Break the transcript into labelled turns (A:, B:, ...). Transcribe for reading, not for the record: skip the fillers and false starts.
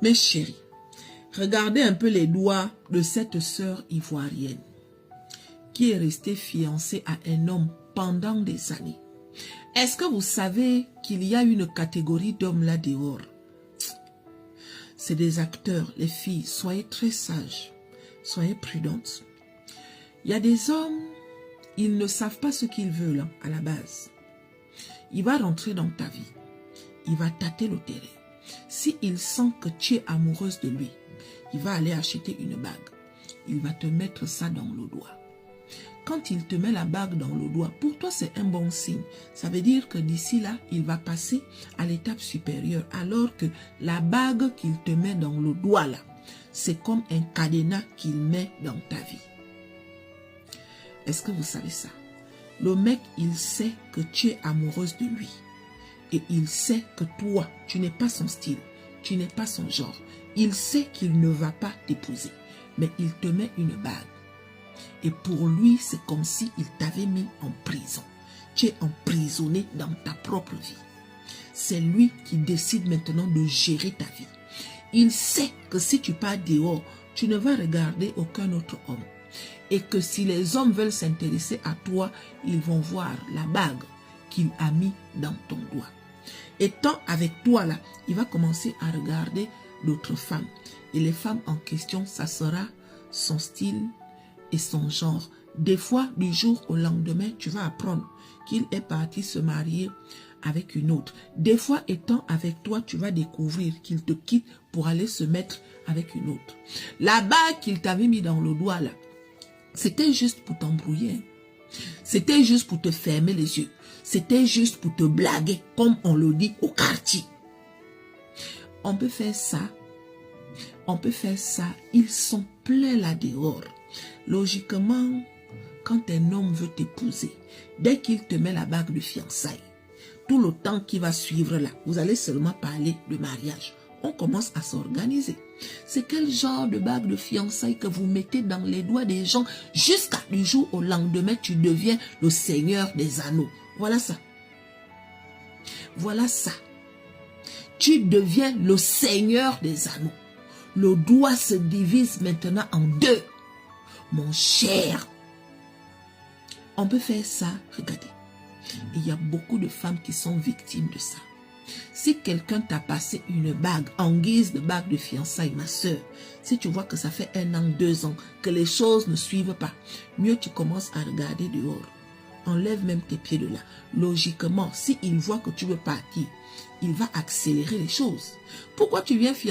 A: Mes chéris, regardez un peu les doigts de cette sœur ivoirienne qui est restée fiancée à un homme pendant des années. Est-ce que vous savez qu'il y a une catégorie d'hommes là dehors? C'est des acteurs, les filles, soyez très sages, soyez prudentes. Il y a des hommes, ils ne savent pas ce qu'ils veulent à la base. Il va rentrer dans ta vie, il va tâter le terrain. S'il sent que tu es amoureuse de lui, il va aller acheter une bague. Il va te mettre ça dans le doigt. Quand il te met la bague dans le doigt, pour toi c'est un bon signe. Ça veut dire que d'ici là, il va passer à l'étape supérieure. Alors que la bague qu'il te met dans le doigt là, c'est comme un cadenas qu'il met dans ta vie. Est-ce que vous savez ça? Le mec, il sait que tu es amoureuse de lui. Et il sait que toi, tu n'es pas son style, tu n'es pas son genre. Il sait qu'il ne va pas t'épouser, mais il te met une bague. Et pour lui, c'est comme s'il t'avait mis en prison. Tu es emprisonné dans ta propre vie. C'est lui qui décide maintenant de gérer ta vie. Il sait que si tu pars dehors, tu ne vas regarder aucun autre homme. Et que si les hommes veulent s'intéresser à toi, ils vont voir la bague qu'il a mis dans ton doigt. Étant avec toi là, il va commencer à regarder d'autres femmes. Et les femmes en question, ça sera son style et son genre. Des fois, du jour au lendemain, tu vas apprendre qu'il est parti se marier avec une autre. Des fois, étant avec toi, tu vas découvrir qu'il te quitte pour aller se mettre avec une autre. La bague qu'il t'avait mis dans le doigt là, c'était juste pour t'embrouiller. C'était juste pour te fermer les yeux. C'était juste pour te blaguer, comme on le dit au quartier. On peut faire ça. On peut faire ça. Ils sont pleins là dehors. Logiquement, quand un homme veut t'épouser, dès qu'il te met la bague de fiançailles, tout le temps qui va suivre là, vous allez seulement parler de mariage. On commence à s'organiser. C'est quel genre de bague de fiançailles que vous mettez dans les doigts des gens jusqu'à du jour au lendemain, tu deviens le seigneur des anneaux. Voilà ça. Voilà ça. Tu deviens le seigneur des anneaux. Le doigt se divise maintenant en deux. Mon cher. On peut faire ça, regardez. Il y a beaucoup de femmes qui sont victimes de ça. Si quelqu'un t'a passé une bague en guise de bague de fiançailles, ma soeur, si tu vois que ça fait 1 an, 2 ans, que les choses ne suivent pas, mieux tu commences à regarder dehors. Enlève même tes pieds de là. Logiquement, s'il voit que tu veux partir, il va accélérer les choses. Pourquoi tu viens fiancer